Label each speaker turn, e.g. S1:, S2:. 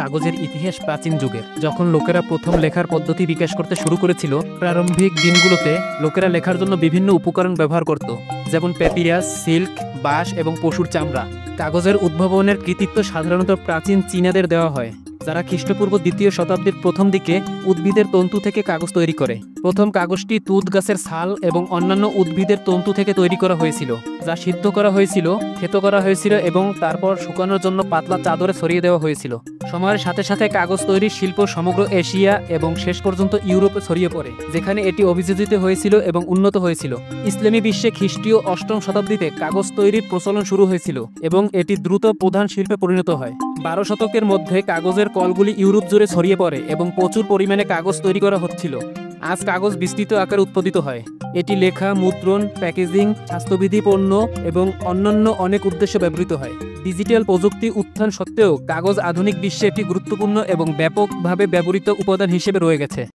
S1: কাগজের ইতিহাস প্রাচীন যুগের। যখন লোকেরা প্রথম লেখার পদ্ধতি বিকাশ করতে শুরু করেছিল, প্রারম্ভিক দিনগুলোতে লোকেরা লেখার জন্য বিভিন্ন উপকরণ ব্যবহার করত, যেমন প্যাপিরাস, সিল্ক, বাঁশ এবং পশুর চামড়া। কাগজের উদ্ভাবনের কৃতিত্ব সাধারণত প্রাচীন চীনাদের দেওয়া হয়, যারা খ্রিস্টপূর্ব 2য় শতাব্দীর প্রথম দিকে উদ্ভিদের তন্তু থেকে কাগজ তৈরি করে। প্রথম কাগজটি তুঁত গাছের ছাল এবং অন্যান্য উদ্ভিদের তন্তু থেকে তৈরি করা হয়েছিল, যা সিদ্ধ করা হয়েছিল, থেতো করা হয়েছিল এবং তারপর শুকানোর জন্য পাতলা চাদরে ছড়িয়ে দেওয়া হয়েছিল। সময়ের সাথে সাথে কাগজ তৈরির শিল্প সমগ্র এশিয়া এবং শেষ পর্যন্ত ইউরোপে ছড়িয়ে পড়ে, যেখানে এটি অভিযোজিত হয়েছিল এবং উন্নত হয়েছিল। ইসলামী বিশ্বে খ্রিস্টীয় 8ম শতাব্দীতে কাগজ তৈরির প্রচলন শুরু হয়েছিল এবং এটি দ্রুত প্রধান শিল্পে পরিণত হয়। 12 শতকের মধ্যে কাগজের কলগুলি ইউরোপ জুড়ে ছড়িয়ে পড়ে এবং প্রচুর পরিমাণে কাগজ তৈরি করা হচ্ছিল। আজ কাগজ বিস্তৃত আকারে উৎপাদিত হয়। এটি লেখা, মুদ্রণ, প্যাকেজিং, স্বাস্থ্যবিধি পণ্য এবং অন্যান্য অনেক উদ্দেশ্যে ব্যবহৃত হয়। ডিজিটাল প্রযুক্তি উত্থান সত্ত্বেও কাগজ আধুনিক বিশ্বে একটি গুরুত্বপূর্ণ এবং ব্যাপকভাবে ব্যবহৃত উপাদান হিসেবে রয়ে গেছে।